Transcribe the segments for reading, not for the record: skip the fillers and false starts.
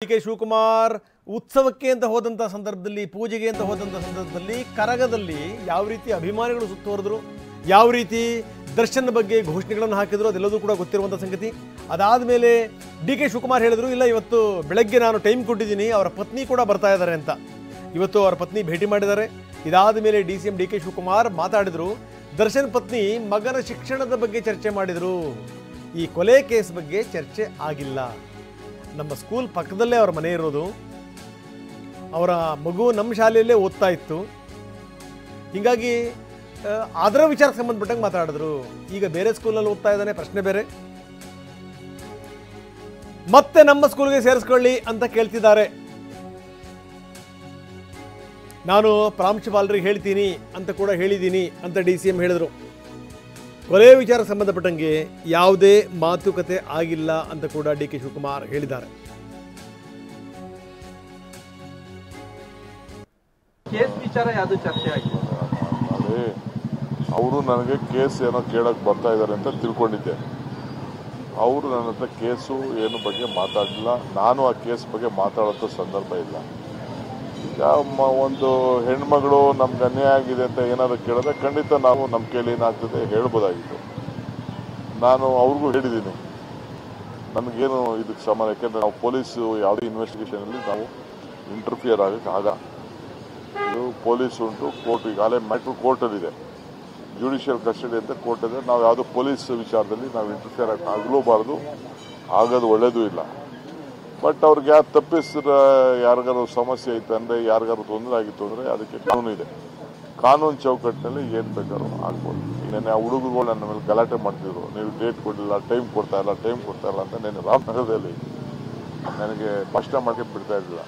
K Shivakumar ಉತ್ಸವಕ್ಕೆ ಅಂತ ಹೋದಂತ ಸಂದರ್ಭದಲ್ಲಿ ಪೂಜೆಗೆ ಅಂತ ಹೋದಂತ ಸಂದರ್ಭದಲ್ಲಿ ಕರಗದಲ್ಲಿ ಯಾವ ರೀತಿ ಅಭಿಮಾನಿಗಳು ಸುತ್ತುವರೆದ್ರು, ಯಾವ ರೀತಿ ದರ್ಶನ್ ಬಗ್ಗೆ ಘೋಷಣೆಗಳನ್ನು ಹಾಕಿದ್ರು ಅದೆಲ್ಲದೂ ಕೂಡ ಗೊತ್ತಿರುವಂಥ ಸಂಗತಿ. ಅದಾದ ಮೇಲೆ ಕೆ ಶಿವಕುಮಾರ್ ಹೇಳಿದ್ರು, ಇಲ್ಲ ಇವತ್ತು ಬೆಳಗ್ಗೆ ನಾನು ಟೈಮ್ ಕೊಟ್ಟಿದ್ದೀನಿ, ಅವರ ಪತ್ನಿ ಕೂಡ ಬರ್ತಾ ಇದ್ದಾರೆ ಅಂತ. ಇವತ್ತು ಅವರ ಪತ್ನಿ ಭೇಟಿ ಮಾಡಿದ್ದಾರೆ. ಇದಾದ ಮೇಲೆ ಡಿ ಕೆ ಶಿವಕುಮಾರ್ ಮಾತಾಡಿದ್ರು. ದರ್ಶನ್ ಪತ್ನಿ ಮಗನ ಶಿಕ್ಷಣದ ಬಗ್ಗೆ ಚರ್ಚೆ ಮಾಡಿದರು. ಈ ಕೊಲೆ ಕೇಸ್ ಬಗ್ಗೆ ಚರ್ಚೆ ಆಗಿಲ್ಲ. ನಮ್ಮ ಸ್ಕೂಲ್ ಪಕ್ಕದಲ್ಲೇ ಅವರ ಮನೆ ಇರೋದು, ಅವರ ಮಗು ನಮ್ಮ ಶಾಲೆಯಲ್ಲೇ ಓದ್ತಾ ಇತ್ತು, ಹೀಗಾಗಿ ಅದರ ವಿಚಾರಕ್ಕೆ ಸಂಬಂಧಪಟ್ಟಂಗೆ ಮಾತಾಡಿದ್ರು. ಈಗ ಬೇರೆ ಸ್ಕೂಲಲ್ಲಿ ಓದ್ತಾ ಇದ್ದಾನೆ, ಪ್ರಶ್ನೆ ಬೇರೆ. ಮತ್ತೆ ನಮ್ಮ ಸ್ಕೂಲ್ಗೆ ಸೇರಿಸ್ಕೊಳ್ಳಿ ಅಂತ ಕೇಳ್ತಿದ್ದಾರೆ. ನಾನು ಪ್ರಾಂಶುಪಾಲರಿಗೆ ಹೇಳ್ತೀನಿ ಅಂತ ಕೂಡ ಹೇಳಿದ್ದೀನಿ ಅಂತ DCM ಹೇಳಿದರು. ಕೊಲೆ ವಿಚಾರಕ್ಕೆ ಸಂಬಂಧಪಟ್ಟಂಗೆ ಯಾವುದೇ ಮಾತುಕತೆ ಆಗಿಲ್ಲ ಅಂತ ಕೂಡ ಕೆ ಶಿವಕುಮಾರ್ ಹೇಳಿದ್ದಾರೆ. ಕೇಸ್ ವಿಚಾರ ಯಾವುದು ಚರ್ಚೆ ಆಗಿದೆ? ಅವರು ನನಗೆ ಕೇಸ್ ಏನೋ ಕೇಳಕ್ಕೆ ಬರ್ತಾ ಇದ್ದಾರೆ ಅಂತ ತಿಳ್ಕೊಂಡಿದ್ದೆ. ಅವರು ನನ್ನ ಹತ್ರ ಕೇಸು ಏನು ಬಗ್ಗೆ ಮಾತಾಡಲಿಲ್ಲ. ನಾನು ಆ ಕೇಸ್ ಬಗ್ಗೆ ಮಾತಾಡೋಂಥ ಸಂದರ್ಭ ಇಲ್ಲ. ಈಗ ಒಂದು ಹೆಣ್ಮಗಳು ನಮ್ಗೆ ಅನ್ಯಾಯ ಆಗಿದೆ ಅಂತ ಏನಾದ್ರು ಕೇಳಿದ್ರೆ ಖಂಡಿತ ನಾವು ನಮ್ಮ ಕೈಲಿ ಏನಾಗ್ತದೆ ಹೇಳ್ಬೋದಾಗಿತ್ತು. ನಾನು ಅವ್ರಿಗೂ ಹೇಳಿದ್ದೀನಿ, ನಮಗೇನು ಇದಕ್ಕೆ ಸಂಬಂಧ. ಯಾಕೆಂದರೆ ನಾವು ಪೊಲೀಸು ಯಾವುದೇ ಇನ್ವೆಸ್ಟಿಗೇಷನಲ್ಲಿ ನಾವು ಇಂಟರ್ಫಿಯರ್ ಆಗೋಕ್ಕೆ ಆಗ. ಇದು ಪೊಲೀಸ್ ಉಂಟು, ಕೋರ್ಟ್ ಈಗಾಗಲೇ ಮ್ಯಾಟ್ರು ಕೋರ್ಟಲ್ಲಿದೆ, ಜುಡಿಷಿಯಲ್ ಕಸ್ಟಡಿ ಅಂತ ಕೋರ್ಟ್ ಇದೆ. ನಾವು ಯಾವುದೋ ಪೊಲೀಸ್ ವಿಚಾರದಲ್ಲಿ ನಾವು ಇಂಟರ್ಫಿಯರ್ ಆಗಲೂಬಾರ್ದು, ಆಗೋದು ಒಳ್ಳೇದು ಇಲ್ಲ. ಬಟ್ ಅವ್ರಿಗೆ ಯಾರು ತಪ್ಪಿಸಿದ್ರೆ ಯಾರಿಗಾರು ಸಮಸ್ಯೆ ಐತೆ ಅಂದರೆ, ಯಾರಿಗಾರು ತೊಂದರೆ ಆಗಿತ್ತು ಅಂದರೆ ಅದಕ್ಕೆ ಕಾನೂನು ಇದೆ. ಕಾನೂನು ಚೌಕಟ್ಟಿನಲ್ಲಿ ಏನು ಬೇಕಾದ್ರೂ ಆಗ್ಬೋದು. ನೆನ್ನೆ ಆ ಹುಡುಗರುಗಳು ನನ್ನ ಮೇಲೆ ಗಲಾಟೆ ಮಾಡ್ತಿದ್ರು, ನೀವು ಡೇಟ್ ಕೊಡಲಿಲ್ಲ, ಟೈಮ್ ಕೊಡ್ತಾ ಇಲ್ಲ ಅಂತ. ನೆನ್ನೆ ರಾಮನಗರದಲ್ಲಿ ನನಗೆ ಭಾಷಣ ಮಾಡೋಕ್ಕೆ ಬಿಡ್ತಾ ಇರಲಿಲ್ಲ.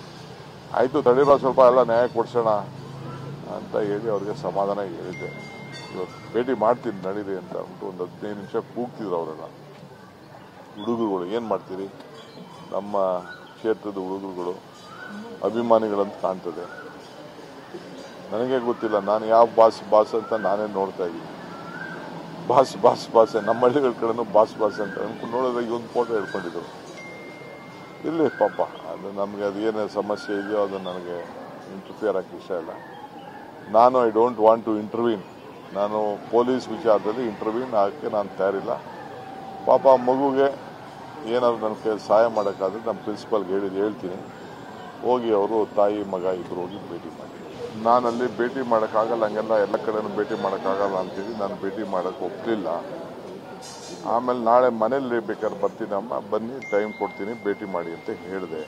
ಆಯಿತು ತಡೀರೋ, ಸ್ವಲ್ಪ ಎಲ್ಲ ನ್ಯಾಯ ಕೊಡ್ಸೋಣ ಅಂತ ಹೇಳಿ ಅವ್ರಿಗೆ ಸಮಾಧಾನ ಹೇಳಿದ್ದೆ. ಇವತ್ತು ಭೇಟಿ ಮಾಡ್ತೀನಿ ನಡೀರಿ ಅಂತ ಅಂದ್ಬಿಟ್ಟು ಒಂದು 15 ನಿಮಿಷ ಕೂಗ್ತಿದ್ರು ಅವರೆಲ್ಲ ಹುಡುಗರುಗಳು. ಏನು ಮಾಡ್ತೀರಿ, ನಮ್ಮ ಕ್ಷೇತ್ರದ ಹುಡುಗರುಗಳು ಅಭಿಮಾನಿಗಳಂತ ಕಾಣ್ತದೆ. ನನಗೆ ಗೊತ್ತಿಲ್ಲ ನಾನು ಯಾವ ಬಾಸ್ ಅಂತ ನಾನೇ ನೋಡ್ತಾ ಇದ್ದೀನಿ. ಬಾಸ್ ನಮ್ಮ ಹಳ್ಳಿಗಳ ಕಡೆನೂ ಬಾಸ್ ಅಂತ ಅನ್ಕೊಂಡು ನೋಡಿದ್ರೆ ಈ ಒಂದು ಫೋಟೋ ಹಿಡ್ಕೊಂಡಿದ್ರು. ಇಲ್ಲಿ ಪಾಪ ಅದು ನಮಗೆ ಅದು ಏನೇ ಸಮಸ್ಯೆ ಇದೆಯೋ ಅದು ನನಗೆ ಇಂಟರ್ಫಿಯರ್ ಆಗಕ್ಕೆ ಇಷ್ಟ ಇಲ್ಲ. ನಾನು ಐ ಡೋಂಟ್ ವಾಂಟ್ ಟು ಇಂಟರ್ವ್ಯೂನ್. ನಾನು ಪೊಲೀಸ್ ವಿಚಾರದಲ್ಲಿ ಇಂಟರ್ವ್ಯೂನ್ ಆಗೋಕ್ಕೆ ನಾನು ತಯಾರಿಲ್ಲ. ಪಾಪ ಮಗುಗೆ ಏನಾದ್ರು ನನಗೆ ಸಹಾಯ ಮಾಡೋಕ್ಕಾದ್ರೆ ನಮ್ಮ ಪ್ರಿನ್ಸಿಪಾಲ್ಗೆ ಹೇಳ್ತೀನಿ, ಹೋಗಿ ಅವರು ತಾಯಿ ಮಗ ಇಬ್ಬರು ಹೋಗಿ ಭೇಟಿ ಮಾಡಿ. ನಾನಲ್ಲಿ ಭೇಟಿ ಮಾಡೋಕ್ಕಾಗಲ್ಲ, ಹಂಗೆಲ್ಲ ಎಲ್ಲ ಕಡೆನೂ ಭೇಟಿ ಮಾಡೋಕ್ಕಾಗಲ್ಲ ಅಂತೇಳಿ ನಾನು ಭೇಟಿ ಮಾಡೋಕ್ಕೆ ಒಪ್ಪಲಿಲ್ಲ. ಆಮೇಲೆ ನಾಳೆ ಮನೇಲಿ ಬೇಕಾದ್ರೆ ಬರ್ತೀನಮ್ಮ, ಬನ್ನಿ ಟೈಮ್ ಕೊಡ್ತೀನಿ ಭೇಟಿ ಮಾಡಿ ಅಂತ ಹೇಳಿದೆ.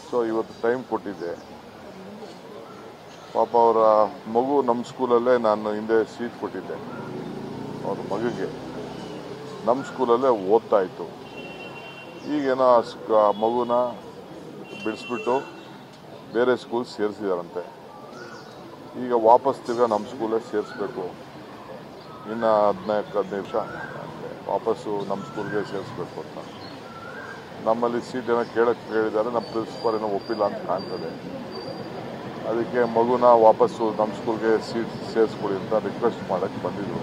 ಸೊ ಇವತ್ತು ಟೈಮ್ ಕೊಟ್ಟಿದ್ದೆ. ಪಾಪ ಅವರ ಮಗು ನಮ್ಮ ಸ್ಕೂಲಲ್ಲೇ ನಾನು ಹಿಂದೆ ಸೀಟ್ ಕೊಟ್ಟಿದ್ದೆ. ಅವ್ರ ಮಗುಗೆ ನಮ್ಮ ಸ್ಕೂಲಲ್ಲೇ ಓದ್ತಾ ಇತ್ತು. ಈಗೇನೋ ಆ ಮಗುನ ಬಿಡಿಸ್ಬಿಟ್ಟು ಬೇರೆ ಸ್ಕೂಲ್ ಸೇರಿಸಿದಾರಂತೆ. ಈಗ ವಾಪಸ್ ತಿರ್ಗಾ ನಮ್ಮ ಸ್ಕೂಲೇ ಸೇರಿಸ್ಬೇಕು. ಇನ್ನು 15 ನಿಮಿಷ ವಾಪಸ್ಸು ನಮ್ಮ ಸ್ಕೂಲ್ಗೆ ಸೇರಿಸ್ಬೇಕು ಅಂತ. ನಮ್ಮಲ್ಲಿ ಸೀಟ್ ಏನೋ ಕೇಳಕ್ಕೆ ಹೇಳಿದ್ದಾರೆ, ನಮ್ಮ ಪ್ರಿನ್ಸಿಪಾಲ್ ಏನೋ ಒಪ್ಪಿಲ್ಲ ಅಂತ ಕಾಣ್ತದೆ. ಅದಕ್ಕೆ ಮಗುನ ವಾಪಸ್ಸು ನಮ್ಮ ಸ್ಕೂಲ್ಗೆ ಸೀಟ್ ಸೇರಿಸ್ಕೊಡಿ ಅಂತ ರಿಕ್ವೆಸ್ಟ್ ಮಾಡೋಕ್ಕೆ ಬಂದಿದ್ರು.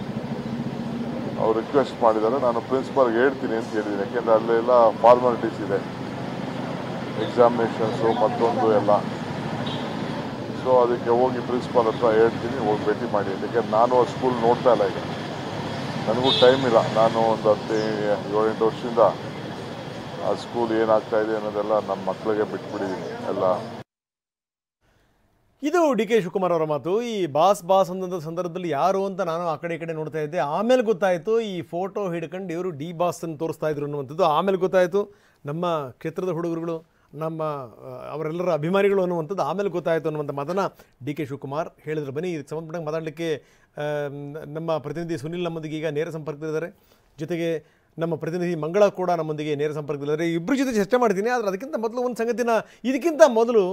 ಅವ್ರು ರಿಕ್ವೆಸ್ಟ್ ಮಾಡಿದ್ದಾರೆ, ನಾನು ಪ್ರಿನ್ಸಿಪಾಲ್ಗೆ ಹೇಳ್ತೀನಿ ಅಂತ ಹೇಳಿದ್ದೀನಿ. ಯಾಕೆಂದರೆ ಅಲ್ಲೆಲ್ಲ ಫಾರ್ಮಾಲಿಟೀಸ್ ಇದೆ, ಎಕ್ಸಾಮಿನೇಷನ್ಸು ಮತ್ತೊಂದು ಎಲ್ಲ. ಸೊ ಅದಕ್ಕೆ ಹೋಗಿ ಪ್ರಿನ್ಸಿಪಾಲ್ ಹತ್ರ ಹೇಳ್ತೀನಿ, ಹೋಗಿ ಭೇಟಿ ಮಾಡಿ. ಯಾಕೆಂದ್ರೆ ನಾನು ಆ ಸ್ಕೂಲ್ ನೋಡ್ತಾ ಇಲ್ಲ. ಈಗ ನನಗೂ ಟೈಮ್ ಇಲ್ಲ. ನಾನು ಒಂದು 7-8 ವರ್ಷದಿಂದ ಆ ಸ್ಕೂಲ್ ಏನಾಗ್ತಾ ಇದೆ ಅನ್ನೋದೆಲ್ಲ ನಮ್ಮ ಮಕ್ಕಳಿಗೆ ಬಿಟ್ಬಿಟ್ಟಿದ್ದೀನಿ ಎಲ್ಲ. ಇದು ಕೆ ಶಿವಕುಮಾರ್ ಅವರ ಮಾತು. ಈ ಬಾಸ್ ಅನ್ನೋ ಸಂದರ್ಭದಲ್ಲಿ ಯಾರು ಅಂತ ನಾನು ಆ ಕಡೆ ಈ ಕಡೆ ನೋಡ್ತಾ ಇದ್ದೆ. ಆಮೇಲೆ ಗೊತ್ತಾಯಿತು ಈ ಫೋಟೋ ಹಿಡ್ಕೊಂಡು ಇವರು ಬಾಸ್ ಅನ್ನು ತೋರಿಸ್ತಾ ಇದ್ರು ಅನ್ನುವಂಥದ್ದು. ಆಮೇಲೆ ಗೊತ್ತಾಯಿತು ನಮ್ಮ ಕ್ಷೇತ್ರದ ಹುಡುಗರುಗಳು, ನಮ್ಮ ಅವರೆಲ್ಲರ ಅಭಿಮಾನಿಗಳು ಅನ್ನುವಂಥದ್ದು ಆಮೇಲೆ ಗೊತ್ತಾಯಿತು ಅನ್ನುವಂಥ ಮಾತನ್ನು ಕೆ ಶಿವಕುಮಾರ್ ಹೇಳಿದ್ರು. ಬನ್ನಿ ಇದಕ್ಕೆ ಸಂಬಂಧಪಟ್ಟಂಗೆ ಮಾತಾಡಲಿಕ್ಕೆ ನಮ್ಮ ಪ್ರತಿನಿಧಿ ಸುನಿಲ್ ನಮ್ಮೊಂದಿಗೆ ಈಗ ನೇರ ಸಂಪರ್ಕದಲ್ಲಿದ್ದಾರೆ. ಜೊತೆಗೆ ನಮ್ಮ ಪ್ರತಿನಿಧಿ ಮಂಗಳ ಕೂಡ ನಮ್ಮೊಂದಿಗೆ ನೇರ ಸಂಪರ್ಕದಲ್ಲಿದ್ದಾರೆ. ಇಬ್ಬರ ಜೊತೆ ಚರ್ಚೆ ಮಾಡ್ತೀನಿ. ಆದರೆ ಅದಕ್ಕಿಂತ ಮೊದಲು ಒಂದು ಸಂಗತಿನ, ಇದಕ್ಕಿಂತ ಮೊದಲು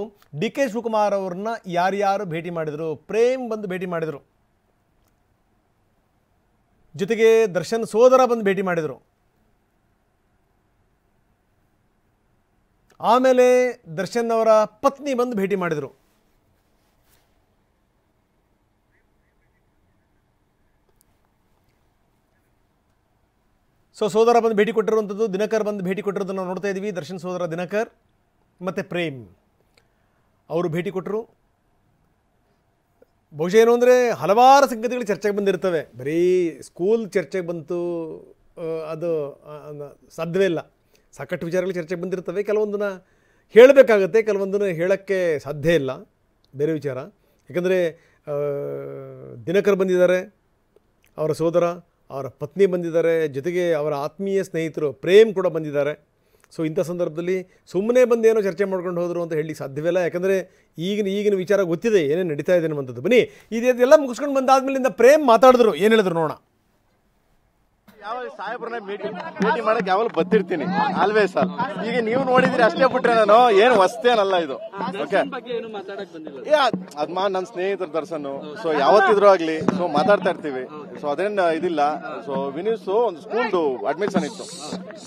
ಕೆ ಶಿವಕುಮಾರ್ ಅವ್ರನ್ನ ಯಾರ್ಯಾರು ಭೇಟಿ ಮಾಡಿದರು? ಪ್ರೇಮ್ ಬಂದು ಭೇಟಿ ಮಾಡಿದರು, ಜೊತೆಗೆ ದರ್ಶನ್ ಸೋದರ ಬಂದು ಭೇಟಿ ಮಾಡಿದರು, ಆಮೇಲೆ ದರ್ಶನ್ ಅವರ ಪತ್ನಿ ಬಂದು ಭೇಟಿ ಮಾಡಿದರು. ಸೊ ಸೋದರ ಬಂದು ಭೇಟಿ ಕೊಟ್ಟಿರುವಂಥದ್ದು, ದಿನಕರ್ ಬಂದು ಭೇಟಿ ಕೊಟ್ಟಿರೋದನ್ನು ನಾವು ನೋಡ್ತಾ ಇದ್ದೀವಿ. ದರ್ಶನ್ ಸೋದರ ದಿನಕರ್ ಮತ್ತು ಪ್ರೇಮ್ ಅವರು ಭೇಟಿ ಕೊಟ್ಟರು. ಬಹುಶಃ ಏನು ಅಂದರೆ ಹಲವಾರು ಸಂಗತಿಗಳು ಚರ್ಚೆಗೆ ಬಂದಿರ್ತವೆ. ಬರೀ ಸ್ಕೂಲ್ ಚರ್ಚೆಗೆ ಬಂತು ಅದು ಸಾಧ್ಯವೇ ಇಲ್ಲ. ಸಾಕಷ್ಟು ವಿಚಾರಗಳು ಚರ್ಚೆಗೆ ಬಂದಿರ್ತವೆ. ಕೆಲವೊಂದನ್ನು ಹೇಳಬೇಕಾಗತ್ತೆ, ಕೆಲವೊಂದನ್ನು ಹೇಳೋಕ್ಕೆ ಸಾಧ್ಯ ಇಲ್ಲ. ಬೇರೆ ವಿಚಾರ. ಯಾಕಂದರೆ ದಿನಕರ್ ಬಂದಿದ್ದಾರೆ, ಅವರ ಸೋದರ, ಅವರ ಪತ್ನಿ ಬಂದಿದ್ದಾರೆ, ಜೊತೆಗೆ ಅವರ ಆತ್ಮೀಯ ಸ್ನೇಹಿತರು ಪ್ರೇಮ್ ಕೂಡ ಬಂದಿದ್ದಾರೆ. ಸೊ ಇಂಥ ಸಂದರ್ಭದಲ್ಲಿ ಸುಮ್ಮನೆ ಬಂದೇನೋ ಚರ್ಚೆ ಮಾಡ್ಕೊಂಡು ಹೋದರು ಅಂತ ಹೇಳಲಿಕ್ಕೆ ಸಾಧ್ಯವಿಲ್ಲ. ಯಾಕಂದರೆ ಈಗಿನ ವಿಚಾರ ಗೊತ್ತಿದೆ ಏನೇನು ನಡೀತಾ ಇದೆ ಅನ್ನುವಂಥದ್ದು. ಬನ್ನಿ ಇದೆಲ್ಲ ಮುಗಿಸ್ಕೊಂಡು ಬಂದಾದ್ಮೇಲಿಂದ ಪ್ರೇಮ್ ಮಾತಾಡಿದ್ರು, ಏನು ಹೇಳಿದ್ರು ನೋಡೋಣ. ಯಾವಾಗ ಸಾಹೇಬ್ರನ್ನ ಭೇಟಿ ಮಾಡಕ್ಕೆ ಯಾವಾಗ ಬರ್ತಿರ್ತೀನಿ ಆಲ್ವೇಸ್ ಸರ್. ಈಗ ನೀವು ನೋಡಿದ್ರಿ ಅಷ್ಟೇ ಬಿಟ್ರೆ ನಾನು ಏನು ಹೊಸ್ತೇನಲ್ಲ ಇದು. ಓಕೆ ಅದ್ ನನ್ನ ಸ್ನೇಹಿತರ ದರ್ಶನ್. ಸೊ ಯಾವತ್ತಿದ್ರು ಆಗ್ಲಿ ಸೊ ಮಾತಾಡ್ತಾ ಇರ್ತೀವಿ. ಸೊ ಅದೇನ್ ಇದಿಲ್ಲ. ಸೊ ವಿನೀಸ್ ಒಂದು ಸ್ಕೂಲ್ದು ಅಡ್ಮಿಷನ್ ಇತ್ತು.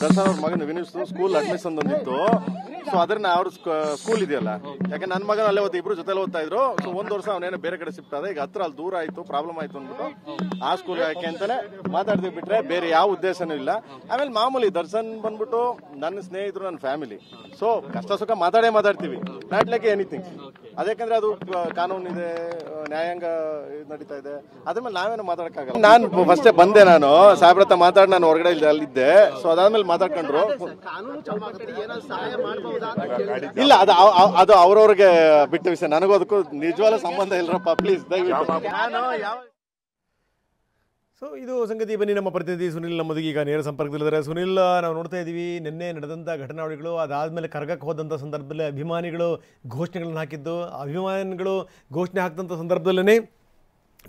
ದರ್ಶನ್ ಅವ್ರ ಮಗನ ವಿನೀಸ್ ಸ್ಕೂಲ್ ಅಡ್ಮಿಷನ್ ಒಂದಿತ್ತು. ಸೊ ಅದನ್ನ ಅವ್ರ ಸ್ಕೂಲ್ ಇದೆಯಲ್ಲ, ಯಾಕೆ ನನ್ನ ಮಗನ ಅಲ್ಲೇ ಓದ್ತಾ ಇಬ್ರು ಜೊತೆಲಿ ಓದ್ತಾ ಇದ್ರು. ಸೊ ಒಂದ್ ವರ್ಷ ಅವನೇನೋ ಬೇರೆ ಕಡೆ ಶಿಫ್ಟ್ ಆದ. ಈಗ ಹತ್ರ ಅಲ್ಲಿ ದೂರ ಆಯ್ತು, ಪ್ರಾಬ್ಲಮ್ ಆಯ್ತು ಅಂದ್ಬಿಟ್ಟು ಆ ಸ್ಕೂಲ್ ಯಾಕೆ ಅಂತಾನೆ ಮಾತಾಡ್ತೀವಿ ಬಿಟ್ರೆ ಬೇರೆ ಯಾವ ಉದ್ದೇಶನೂ ಇಲ್ಲ. ಆಮೇಲೆ ಮಾಮೂಲಿ ದರ್ಶನ್ ಬಂದ್ಬಿಟ್ಟು ನನ್ನ ಸ್ನೇಹಿತರು, ನನ್ನ ಫ್ಯಾಮಿಲಿ. ಸೊ ಕಷ್ಟ ಸುಖ ಮಾತಾಡ್ತೀವಿ, ನಾಟ್ ಲೈಕ್ ಎನಿಥಿಂಗ್. ಅದಕ್ಕಂದ್ರೆ ಅದು ಕಾನೂನು ಇದೆ, ನ್ಯಾಯಾಂಗ ನಡೀತಾ ಇದೆ, ಅದ್ರ ಮೇಲೆ ನಾವೇನು ಮಾತಾಡಕ್ಕಾಗಲ್ಲ. ನಾನು ಫಸ್ಟೇ ಬಂದೆ, ನಾನು ಸಾಹೇಬ್ರ ಹತ್ರ ಮಾತಾಡಿ ನಾನು ಹೊರಗಡೆ ಅಲ್ಲಿದ್ದೆ. ಸೊ ಅದಾದ್ಮೇಲೆ ಮಾತಾಡ್ಕೊಂಡ್ರು. ಇಲ್ಲ ಅದು ಅವ್ರವ್ರಿಗೆ ಬಿಟ್ಟ ವಿಷಯ, ನನಗೂ ಅದಕ್ಕೂ ನಿಜವಾದ ಸಂಬಂಧ ಇಲ್ಲರಪ್ಪ, ಪ್ಲೀಸ್ ದಯವಿಟ್ಟು. ಸೊ ಇದು ಸಂಗತಿ. ಬನ್ನಿ ನಮ್ಮ ಪ್ರತಿನಿಧಿ ಸುನಿಲ್ ನಮ್ಮದಿಗೆ ಈಗ ನೇರ ಸಂಪರ್ಕದಲ್ಲಿದ್ದಾರೆ. ಸುನಿಲ್, ನಾವು ನೋಡ್ತಾ ಇದ್ದೀವಿ ನಿನ್ನೆ ನಡೆದಂಥ ಘಟನಾವಳಿಗಳು, ಅದಾದಮೇಲೆ ಕರಗಕ್ಕೆ ಹೋದಂಥ ಸಂದರ್ಭದಲ್ಲಿ ಅಭಿಮಾನಿಗಳು ಘೋಷಣೆಗಳನ್ನು ಹಾಕಿದ್ದು, ಅಭಿಮಾನಿಗಳು ಘೋಷಣೆ ಹಾಕಿದಂಥ ಸಂದರ್ಭದಲ್ಲೇ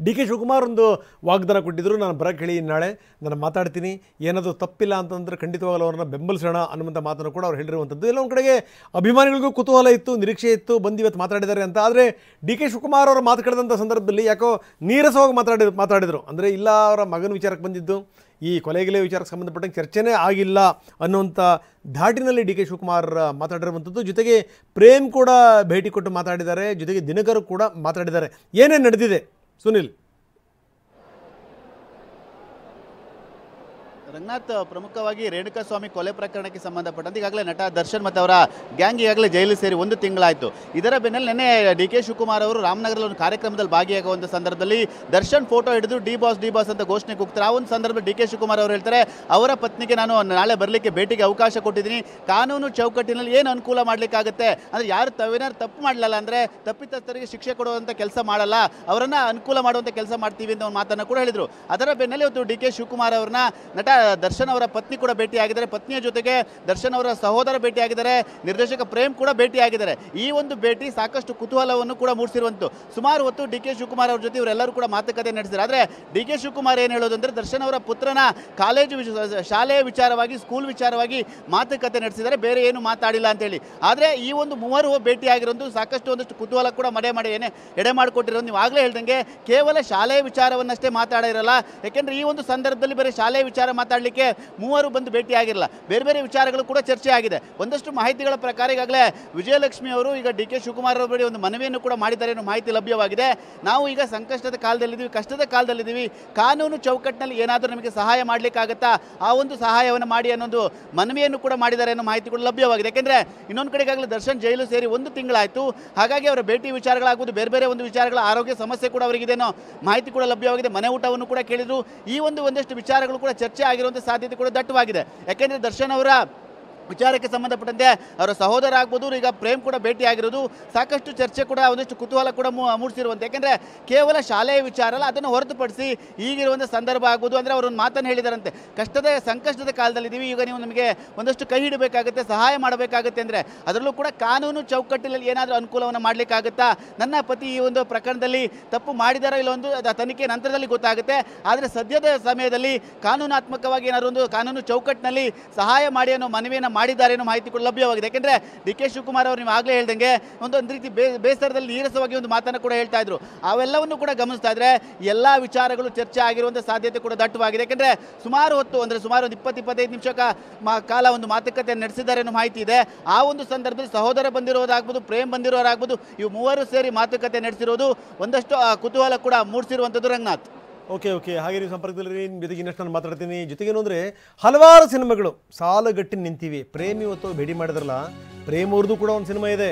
ಡಿ ಕೆ ಶಿವಕುಮಾರ್ ಒಂದು ವಾಗ್ದಾನ ಕೊಟ್ಟಿದ್ದರು, ನಾನು ಬರೋಕ್ಕೆ ಹೇಳಿ ನಾಳೆ ನಾನು ಮಾತಾಡ್ತೀನಿ, ಏನಾದರೂ ತಪ್ಪಿಲ್ಲ ಅಂತಂದರೆ ಖಂಡಿತವಾಗಲೂ ಅವ್ರನ್ನ ಬೆಂಬಲಿಸೋಣ ಅನ್ನುವಂಥ ಮಾತನ್ನು ಕೂಡ ಅವ್ರು ಹೇಳಿರುವಂಥದ್ದು. ಎಲ್ಲ ಒಂದು ಕಡೆಗೆ ಅಭಿಮಾನಿಗಳಿಗೂ ಕುತೂಹಲ ಇತ್ತು, ನಿರೀಕ್ಷೆ ಇತ್ತು, ಬಂದು ಇವತ್ತು ಮಾತಾಡಿದ್ದಾರೆ ಅಂತ. ಆದರೆ ಡಿ ಕೆ ಶಿವಕುಮಾರ್ ಅವರು ಮಾತು ಕೇಳಿದಂಥ ಸಂದರ್ಭದಲ್ಲಿ ಯಾಕೋ ನೀರಸವಾಗಿ ಮಾತಾಡಿದರು. ಅಂದರೆ ಇಲ್ಲ, ಅವರ ಮಗನ ವಿಚಾರಕ್ಕೆ ಬಂದಿದ್ದು, ಈ ಕೊಲೆಗಿಲೆ ವಿಚಾರಕ್ಕೆ ಸಂಬಂಧಪಟ್ಟಂಗೆ ಚರ್ಚೆನೇ ಆಗಿಲ್ಲ ಅನ್ನುವಂಥ ಧಾಟಿನಲ್ಲಿ ಡಿ ಕೆ ಶಿವಕುಮಾರ್ ಮಾತಾಡಿರುವಂಥದ್ದು. ಜೊತೆಗೆ ಪ್ರೇಮ್ ಕೂಡ ಭೇಟಿ ಕೊಟ್ಟು ಮಾತಾಡಿದ್ದಾರೆ, ಜೊತೆಗೆ ದಿನಕರ್ ಕೂಡ ಮಾತಾಡಿದ್ದಾರೆ. ಏನೇನು ನಡೆದಿದೆ ಸುನಿಲ್? ರಂಗನಾಥ್, ಪ್ರಮುಖವಾಗಿ ರೇಣುಕಾಸ್ವಾಮಿ ಕೊಲೆ ಪ್ರಕರಣಕ್ಕೆ ಸಂಬಂಧಪಟ್ಟಂತೆ ಈಗಾಗಲೇ ನಟ ದರ್ಶನ್ ಮತ್ತು ಅವರ ಗ್ಯಾಂಗ್ ಈಗಾಗಲೇ ಜೈಲು ಸೇರಿ 1 ತಿಂಗಳಾಯಿತು. ಇದರ ಬೆನ್ನಲ್ಲೇ ನಿನ್ನೆ ಡಿ ಕೆ ಶಿವಕುಮಾರ್ ಅವರು ರಾಮನಗರದಲ್ಲಿ ಒಂದು ಕಾರ್ಯಕ್ರಮದಲ್ಲಿ ಭಾಗಿಯಾಗುವಂಥ ಸಂದರ್ಭದಲ್ಲಿ ದರ್ಶನ್ ಫೋಟೋ ಹಿಡಿದು ಡಿ ಬಾಸ್ ಅಂತ ಘೋಷಣೆ ಕೂಗ್ತಾರೆ. ಆ ಒಂದು ಸಂದರ್ಭದಲ್ಲಿ ಡಿ ಕೆ ಶಿವಕುಮಾರ್ ಅವರು ಹೇಳ್ತಾರೆ, ಅವರ ಪತ್ನಿಗೆ ನಾನು ನಾಳೆ ಬರಲಿಕ್ಕೆ ಭೇಟಿಗೆ ಅವಕಾಶ ಕೊಟ್ಟಿದ್ದೀನಿ, ಕಾನೂನು ಚೌಕಟ್ಟಿನಲ್ಲಿ ಏನು ಅನುಕೂಲ ಮಾಡಲಿಕ್ಕಾಗುತ್ತೆ ಅಂದರೆ ಯಾರು ತಾವೇನಾದ್ರು ತಪ್ಪು ಮಾಡಲಿಲ್ಲ ಅಂದರೆ ತಪ್ಪಿತಸ್ಥರಿಗೆ ಶಿಕ್ಷೆ ಕೊಡುವಂಥ ಕೆಲಸ ಮಾಡಲ್ಲ, ಅವರನ್ನು ಅನುಕೂಲ ಮಾಡುವಂಥ ಕೆಲಸ ಮಾಡ್ತೀವಿ ಅಂತ ಒಂದು ಮಾತನ್ನು ಕೂಡ ಹೇಳಿದರು. ಅದರ ಬೆನ್ನಲ್ಲೇ ಇವತ್ತು ಡಿ ಕೆ ಶಿವಕುಮಾರ್ ಅವ್ರನ್ನ ನಟ ದರ್ಶನ್ ಅವರ ಪತ್ನಿ ಕೂಡ ಭೇಟಿಯಾಗಿದ್ದಾರೆ. ಪತ್ನಿಯ ಜೊತೆಗೆ ದರ್ಶನ್ ಅವರ ಸಹೋದರ ಭೇಟಿಯಾಗಿದ್ದಾರೆ, ನಿರ್ದೇಶಕ ಪ್ರೇಮ್ ಕೂಡ ಭೇಟಿಯಾಗಿದ್ದಾರೆ. ಈ ಒಂದು ಭೇಟಿ ಸಾಕಷ್ಟು ಕುತೂಹಲವನ್ನು ಕೂಡ ಮೂಡಿಸಿರುವಂತು. ಸುಮಾರು ಹೊತ್ತು ಡಿ ಕೆ ಶಿವಕುಮಾರ್ ಅವ್ರ ಜೊತೆ ಇವರೆಲ್ಲರೂ ಕೂಡ ಮಾತುಕತೆ ನಡೆಸಿದ್ದಾರೆ. ಆದರೆ ಡಿ ಕೆ ಶಿವಕುಮಾರ್ ಏನು ಹೇಳೋದಂದ್ರೆ, ದರ್ಶನ್ ಅವರ ಪುತ್ರನ ಶಾಲೆಯ ವಿಚಾರವಾಗಿ, ಸ್ಕೂಲ್ ವಿಚಾರವಾಗಿ ಮಾತುಕತೆ ನಡೆಸಿದ್ದಾರೆ, ಬೇರೆ ಏನು ಮಾತಾಡಿಲ್ಲ ಅಂತೇಳಿ. ಆದರೆ ಈ ಒಂದು ಮೂವರು ಭೇಟಿಯಾಗಿರೋದು ಸಾಕಷ್ಟು ಒಂದಷ್ಟು ಕುತೂಹಲ ಕೂಡ ಎಡೆ ಮಾಡಿಕೊಟ್ಟಿರೋದು. ನೀವು ಆಗಲೇ ಹೇಳ್ದಂಗೆ ಕೇವಲ ಶಾಲೆಯ ವಿಚಾರವನ್ನಷ್ಟೇ ಮಾತಾಡಿರಲ್ಲ. ಯಾಕೆಂದ್ರೆ ಈ ಒಂದು ಸಂದರ್ಭದಲ್ಲಿ ಬರೀ ಶಾಲೆಯ ವಿಚಾರ ಮಾತಾಡಲಿಕ್ಕೆ ಮೂವರು ಬಂದು ಭೇಟಿಯಾಗಿರಲ್ಲ, ಬೇರೆ ಬೇರೆ ವಿಚಾರಗಳು ಕೂಡ ಚರ್ಚೆ ಆಗಿದೆ. ಒಂದಷ್ಟು ಮಾಹಿತಿಗಳ ಪ್ರಕಾರ ಈಗಾಗಲೇ ವಿಜಯಲಕ್ಷ್ಮಿ ಅವರು ಈಗ ಡಿ ಕೆ ಶಿವಕುಮಾರ್ ಅವರ ಬಳಿ ಒಂದು ಮನವಿಯನ್ನು ಕೂಡ ಮಾಡಿದ್ದಾರೆ ಅನ್ನೋ ಮಾಹಿತಿ ಲಭ್ಯವಾಗಿದೆ. ನಾವು ಈಗ ಸಂಕಷ್ಟದ ಕಾಲದಲ್ಲಿದ್ದೀವಿ, ಕಷ್ಟದ ಕಾಲದಲ್ಲಿದ್ದೀವಿ, ಕಾನೂನು ಚೌಕಟ್ಟಿನಲ್ಲಿ ಏನಾದರೂ ನಮಗೆ ಸಹಾಯ ಮಾಡಲಿಕ್ಕಾಗತ್ತಾ, ಆ ಒಂದು ಸಹಾಯವನ್ನು ಮಾಡಿ ಅನ್ನೋದು ಮನವಿಯನ್ನು ಕೂಡ ಮಾಡಿದ್ದಾರೆ ಅನ್ನೋ ಮಾಹಿತಿ ಕೂಡ ಲಭ್ಯವಾಗಿದೆ. ಯಾಕೆಂದರೆ ಇನ್ನೊಂದು ಕಡೆ ಈಗಾಗಲೇ ದರ್ಶನ್ ಜೈಲು ಸೇರಿ 1 ತಿಂಗಳಾಯಿತು. ಹಾಗಾಗಿ ಅವರ ಭೇಟಿ ವಿಚಾರಗಳಾಗುವುದು, ಬೇರೆ ಬೇರೆ ಒಂದು ವಿಚಾರಗಳ ಆರೋಗ್ಯ ಸಮಸ್ಯೆ ಕೂಡ ಅವರಿಗಿದೆ ಅನ್ನೋ ಮಾಹಿತಿ ಕೂಡ ಲಭ್ಯವಾಗಿದೆ. ಮನೆ ಊಟವನ್ನು ಕೂಡ ಕೇಳಿದ್ರು. ಈ ಒಂದಷ್ಟು ವಿಚಾರಗಳು ಕೂಡ ಚರ್ಚೆ ಆಗಿರುವಂಥ ಸಾಧ್ಯತೆ ಕೂಡ ದಟ್ಟವಾಗಿದೆ. ಯಾಕೆಂದರೆ ದರ್ಶನ್ ಅವರ ವಿಚಾರಕ್ಕೆ ಸಂಬಂಧಪಟ್ಟಂತೆ ಅವರ ಸಹೋದರ ಆಗ್ಬೋದು, ಈಗ ಪ್ರೇಮ್ ಕೂಡ ಭೇಟಿಯಾಗಿರೋದು ಸಾಕಷ್ಟು ಚರ್ಚೆ ಕೂಡ, ಒಂದಷ್ಟು ಕುತೂಹಲ ಕೂಡ ಮೂಡಿಸಿರುವಂತೆ. ಯಾಕೆಂದರೆ ಕೇವಲ ಶಾಲೆಯ ವಿಚಾರ ಅಲ್ಲ, ಅದನ್ನು ಹೊರತುಪಡಿಸಿ ಈಗಿರುವಂಥ ಸಂದರ್ಭ ಆಗ್ಬೋದು. ಅಂದರೆ ಅವರೊಂದು ಮಾತನ್ನು ಹೇಳಿದಾರಂತೆ, ಸಂಕಷ್ಟದ ಕಾಲದಲ್ಲಿದ್ದೀವಿ, ಈಗ ನೀವು ನಮಗೆ ಒಂದಷ್ಟು ಕೈ ಹಿಡಬೇಕಾಗುತ್ತೆ, ಸಹಾಯ ಮಾಡಬೇಕಾಗುತ್ತೆ. ಅಂದರೆ ಅದರಲ್ಲೂ ಕೂಡ ಕಾನೂನು ಚೌಕಟ್ಟಿನಲ್ಲಿ ಏನಾದರೂ ಅನುಕೂಲವನ್ನು ಮಾಡಲಿಕ್ಕಾಗುತ್ತಾ, ನನ್ನ ಪತಿ ಈ ಒಂದು ಪ್ರಕರಣದಲ್ಲಿ ತಪ್ಪು ಮಾಡಿದಾರೋ ಇಲ್ಲೊಂದು ತನಿಖೆ ನಂತರದಲ್ಲಿ ಗೊತ್ತಾಗುತ್ತೆ. ಆದರೆ ಸದ್ಯದ ಸಮಯದಲ್ಲಿ ಕಾನೂನಾತ್ಮಕವಾಗಿ ಏನಾದರೂ ಒಂದು ಕಾನೂನು ಚೌಕಟ್ಟಿನಲ್ಲಿ ಸಹಾಯ ಮಾಡಿ ಅನ್ನೋ ಮನವಿಯನ್ನು ಮಾಡಿದ್ದಾರೆ ಅನ್ನೋ ಮಾಹಿತಿ ಕೂಡ ಲಭ್ಯವಾಗಿದೆ. ಯಾಕೆಂದರೆ ಡಿ ಕೆ ಶಿವಕುಮಾರ್ ಅವರು ನೀವು ಆಗಲೇ ಹೇಳ್ದಂಗೆ ಒಂದು ರೀತಿ ಬೇಸರದಲ್ಲಿ ನೀರಸವಾಗಿ ಒಂದು ಮಾತನ್ನು ಕೂಡ ಹೇಳ್ತಾ ಇದ್ರು. ಅವೆಲ್ಲವನ್ನು ಕೂಡ ಗಮನಿಸ್ತಾ ಇದ್ರೆ ಎಲ್ಲ ವಿಚಾರಗಳು ಚರ್ಚೆ ಆಗಿರುವಂಥ ಸಾಧ್ಯತೆ ಕೂಡ ದಟ್ಟವಾಗಿದೆ. ಯಾಕೆಂದರೆ ಸುಮಾರು ಹೊತ್ತು, ಅಂದರೆ ಸುಮಾರು ಒಂದು 20-25 ನಿಮಿಷ ಕಾಲ ಒಂದು ಮಾತುಕತೆ ನಡೆಸಿದ್ದಾರೆ ಅನ್ನೋ ಮಾಹಿತಿ ಇದೆ. ಆ ಒಂದು ಸಂದರ್ಭದಲ್ಲಿ ಸಹೋದರ ಬಂದಿರೋದಾಗ್ಬೋದು, ಪ್ರೇಮ್ ಬಂದಿರೋರಾಗ್ಬೋದು, ಇವು ಮೂವರು ಸೇರಿ ಮಾತುಕತೆ ನಡೆಸಿರೋದು ಒಂದಷ್ಟು ಕುತೂಹಲ ಕೂಡ ಮೂಡಿಸಿರುವಂಥದ್ದು ರಂಗನಾಥ್. ಓಕೆ ಓಕೆ ಹಾಗೆ ನೀವು ಸಂಪರ್ಕದಲ್ಲಿ ಜೊತೆಗೆ ಇನ್ನಷ್ಟು ನಾನು ಮಾತಾಡ್ತೀನಿ. ಜೊತೆಗೇನು ಅಂದರೆ ಹಲವಾರು ಸಿನಿಮಾಗಳು ಸಾಲುಗಟ್ಟಿ ನಿಂತಿವೆ. ಪ್ರೇಮ್ ಇವತ್ತು ಭೇಟಿ ಮಾಡಿದ್ರಲ್ಲ, ಪ್ರೇಮ್ ಅವ್ರದ್ದು ಕೂಡ ಒಂದು ಸಿನಿಮಾ ಇದೆ.